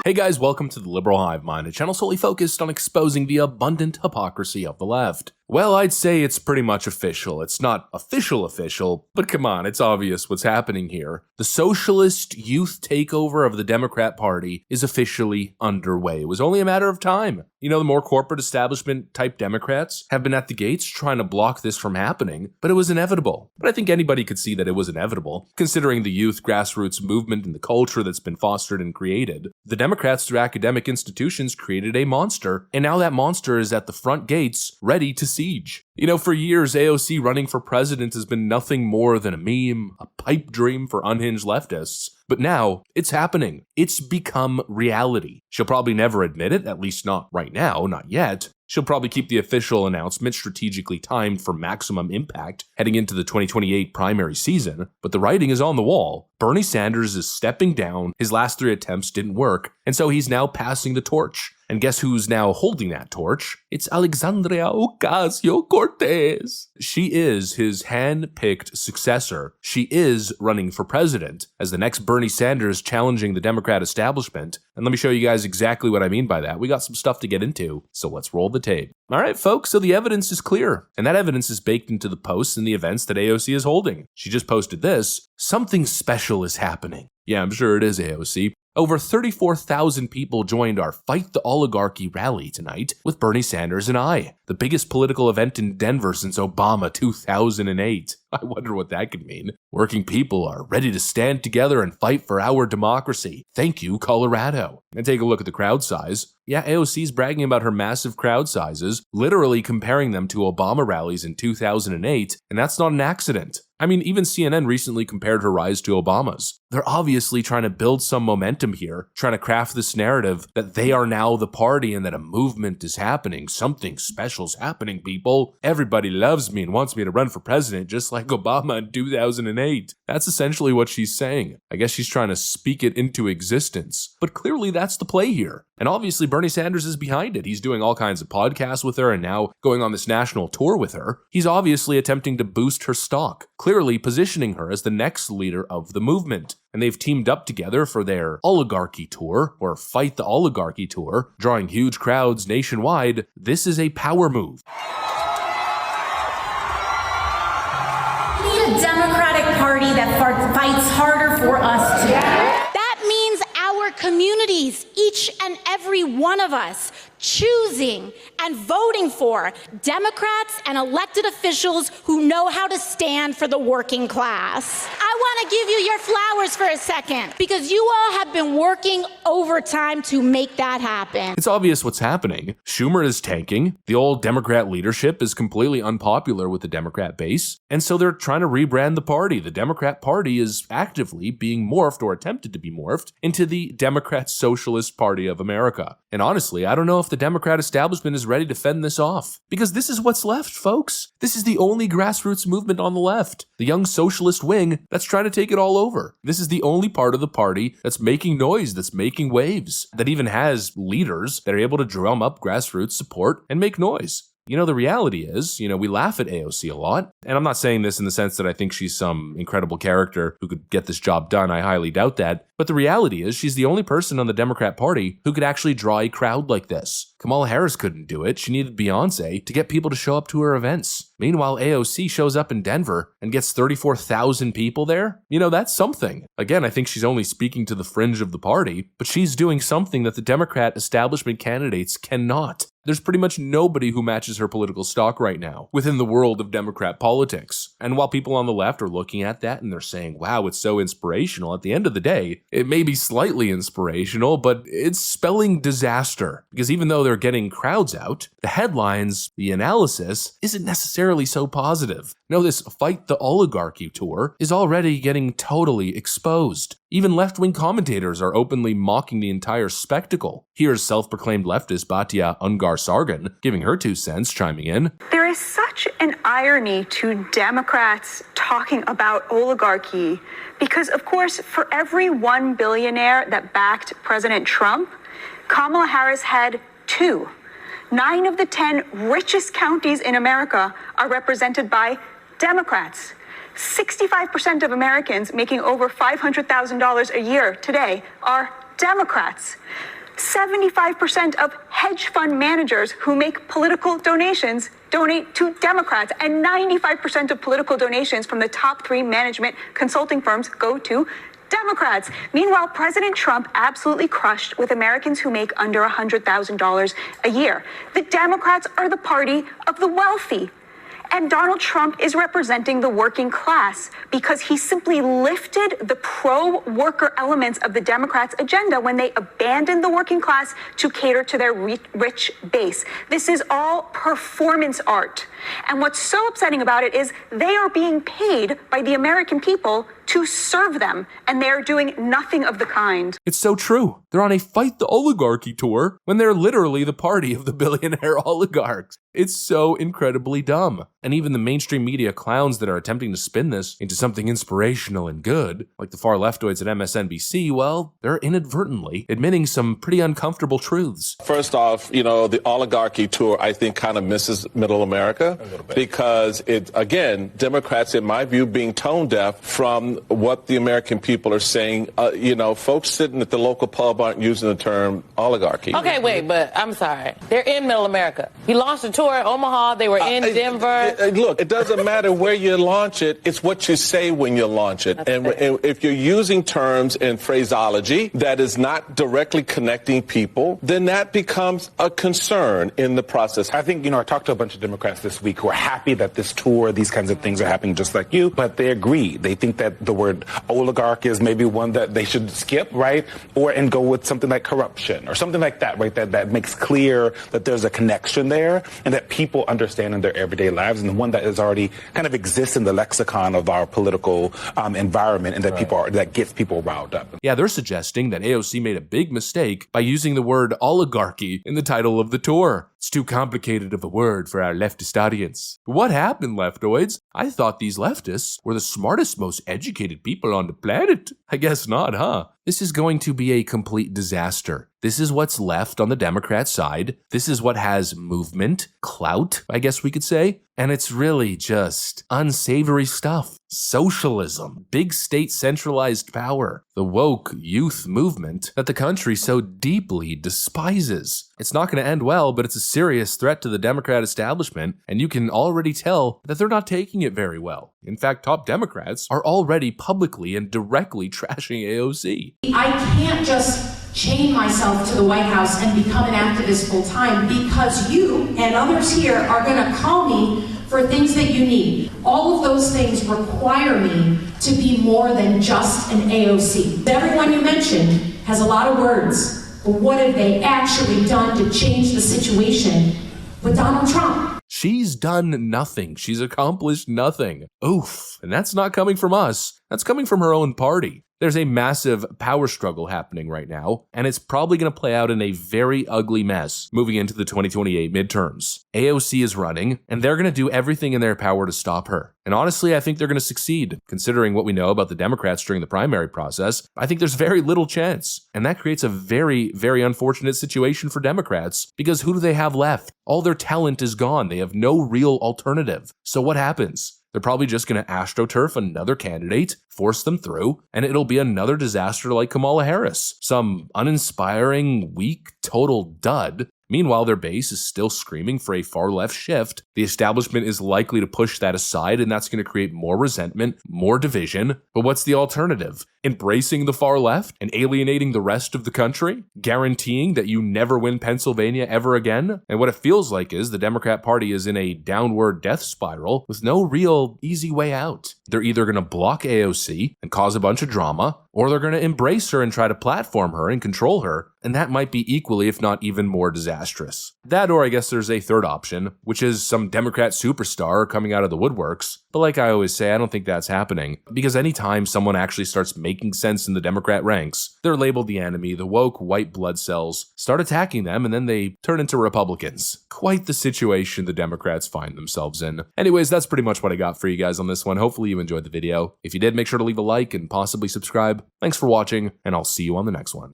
Hey guys, welcome to the Liberal Hive Mind, a channel solely focused on exposing the abundant hypocrisy of the left. Well, I'd say it's pretty much official. It's not official, but come on, it's obvious what's happening here. The socialist youth takeover of the Democrat Party is officially underway. It was only a matter of time. You know, the more corporate establishment type Democrats have been at the gates trying to block this from happening, but it was inevitable. But I think anybody could see that it was inevitable, considering the youth grassroots movement and the culture that's been fostered and created. The Democrats, through academic institutions, created a monster, and now that monster is at the front gates, ready to siege. You know, for years, AOC running for president has been nothing more than a meme, a pipe dream for unhinged leftists. But now, it's happening. It's become reality. She'll probably never admit it, at least not right now, not yet. She'll probably keep the official announcement strategically timed for maximum impact heading into the 2028 primary season, but the writing is on the wall. Bernie Sanders is stepping down, his last 3 attempts didn't work, and so he's now passing the torch. And guess who's now holding that torch? It's Alexandria Ocasio-Cortez. She is his hand-picked successor. She is running for president as the next Bernie Sanders challenging the Democrat establishment. And let me show you guys exactly what I mean by that. We got some stuff to get into, so let's roll the tape. All right, folks, so the evidence is clear, and that evidence is baked into the posts and the events that AOC is holding. She just posted this. Something special is happening. Yeah, I'm sure it is, AOC. Over 34,000 people joined our Fight the Oligarchy rally tonight with Bernie Sanders and I, the biggest political event in Denver since Obama 2008. I wonder what that could mean. Working people are ready to stand together and fight for our democracy. Thank you, Colorado. And take a look at the crowd size. Yeah, AOC's bragging about her massive crowd sizes, literally comparing them to Obama rallies in 2008, and that's not an accident. I mean, even CNN recently compared her rise to Obama's. They're obviously trying to build some momentum here, trying to craft this narrative that they are now the party and that a movement is happening. Something special's happening, people. Everybody loves me and wants me to run for president just like Obama in 2008. That's essentially what she's saying. I guess she's trying to speak it into existence. But clearly that's the play here. And obviously Bernie Sanders is behind it. He's doing all kinds of podcasts with her and now going on this national tour with her. He's obviously attempting to boost her stock, clearly positioning her as the next leader of the movement. And they've teamed up together for their oligarchy tour, or Fight the Oligarchy tour, drawing huge crowds nationwide. This is a power move. We need a Democratic Party that fights harder for us today. That means our communities, each and every one of us, choosing and voting for Democrats and elected officials who know how to stand for the working class. I want to give you your flowers for a second because you all have been working overtime to make that happen. It's obvious what's happening. Schumer is tanking. The old Democrat leadership is completely unpopular with the Democrat base, and so they're trying to rebrand the party. The Democrat Party is actively being morphed or attempted to be morphed into the Democrat Socialist Party of America. And honestly, I don't know if the Democrat establishment is ready to fend this off. Because this is what's left, folks. This is the only grassroots movement on the left. The young socialist wing that's trying to take it all over. This is the only part of the party that's making noise, that's making waves, that even has leaders that are able to drum up grassroots support and make noise. You know, the reality is, we laugh at AOC a lot. And I'm not saying this in the sense that I think she's some incredible character who could get this job done. I highly doubt that. But the reality is she's the only person on the Democrat Party who could actually draw a crowd like this. Kamala Harris couldn't do it. She needed Beyonce to get people to show up to her events. Meanwhile, AOC shows up in Denver and gets 34,000 people there. That's something. Again, I think she's only speaking to the fringe of the party, but she's doing something that the Democrat establishment candidates cannot. There's pretty much nobody who matches her political stock right now within the world of Democrat politics. And while people on the left are looking at that and they're saying, wow, it's so inspirational, at the end of the day, it may be slightly inspirational, but it's spelling disaster. Because even though they're getting crowds out, the headlines, the analysis, isn't necessarily so positive. No, this Fight the Oligarchy tour is already getting totally exposed. Even left-wing commentators are openly mocking the entire spectacle. Here's self-proclaimed leftist Batya Ungar-Sargon giving her 2 cents, chiming in. There is such an irony to Democrats talking about oligarchy because, of course, for every one billionaire that backed President Trump, Kamala Harris had 2. 9 of the 10 richest counties in America are represented by Democrats. 65% of Americans making over $500,000 a year today are Democrats. 75% of hedge fund managers who make political donations donate to Democrats, and 95% of political donations from the top 3 management consulting firms go to Democrats. Meanwhile, President Trump absolutely crushed with Americans who make under $100,000 a year. The Democrats are the party of the wealthy. And Donald Trump is representing the working class because he simply lifted the pro-worker elements of the Democrats' agenda when they abandoned the working class to cater to their rich base. This is all performance art. And what's so upsetting about it is they are being paid by the American people to serve them, and they are doing nothing of the kind. It's so true. They're on a fight the oligarchy tour when they're literally the party of the billionaire oligarchs. It's so incredibly dumb. And even the mainstream media clowns that are attempting to spin this into something inspirational and good, like the far leftoids at MSNBC, well, they're inadvertently admitting some pretty uncomfortable truths. First off, the oligarchy tour, I think, kind of misses middle America because Democrats, in my view, being tone deaf from what the American people are saying. Folks sitting at the local pub aren't using the term oligarchy. Okay, wait, but I'm sorry. They're in middle America. He launched a tour at Omaha. They were in Denver. Look, it doesn't matter where you launch it. It's what you say when you launch it. And if you're using terms and phraseology that is not directly connecting people, then that becomes a concern in the process. I think, I talked to a bunch of Democrats this week who are happy that this tour, these kinds of things are happening just like you, but they agree. They think that the word oligarch is maybe one that they should skip, right? And go with something like corruption or something like that, right? That makes clear that there's a connection there and that people understand in their everyday lives, and the one that is already kind of exists in the lexicon of our political environment, and that that gets people riled up. Yeah, they're suggesting that AOC made a big mistake by using the word oligarchy in the title of the tour. It's too complicated of a word for our leftist audience. What happened, leftoids? I thought these leftists were the smartest, most educated people on the planet. I guess not, huh? This is going to be a complete disaster. This is what's left on the Democrat side. This is what has movement, clout, I guess we could say. And it's really just unsavory stuff. Socialism, big state centralized power, the woke youth movement that the country so deeply despises. It's not going to end well, but it's a serious threat to the Democrat establishment, and you can already tell that they're not taking it very well. In fact, top Democrats are already publicly and directly trashing AOC. I can't just chain myself to the White House and become an activist full time because you and others here are going to call me for things that you need. All of those things require me to be more than just an AOC. Everyone you mentioned has a lot of words, but what have they actually done to change the situation with Donald Trump? She's done nothing. She's accomplished nothing. Oof. And that's not coming from us. That's coming from her own party. There's a massive power struggle happening right now, and it's probably going to play out in a very ugly mess moving into the 2028 midterms. AOC is running, and they're going to do everything in their power to stop her. And honestly, I think they're going to succeed. Considering what we know about the Democrats during the primary process, I think there's very little chance. And that creates a very, very unfortunate situation for Democrats, because who do they have left? All their talent is gone. They have no real alternative. So what happens? They're probably just going to astroturf another candidate, force them through, and it'll be another disaster like Kamala Harris. Some uninspiring, weak, total dud. Meanwhile, their base is still screaming for a far-left shift. The establishment is likely to push that aside, and that's going to create more resentment, more division. But what's the alternative? Embracing the far left and alienating the rest of the country? Guaranteeing that you never win Pennsylvania ever again? And what it feels like is the Democrat Party is in a downward death spiral with no real easy way out. They're either going to block AOC and cause a bunch of drama, or they're going to embrace her and try to platform her and control her, and that might be equally, if not even more disastrous. That, or I guess there's a third option, which is some Democrat superstar coming out of the woodworks. But like I always say, I don't think that's happening, because anytime someone actually starts making sense in the Democrat ranks, they're labeled the enemy, the woke white blood cells start attacking them, and then they turn into Republicans. Quite the situation the Democrats find themselves in. Anyways, that's pretty much what I got for you guys on this one. Hopefully you enjoyed the video. If you did, make sure to leave a like and possibly subscribe. Thanks for watching, and I'll see you on the next one.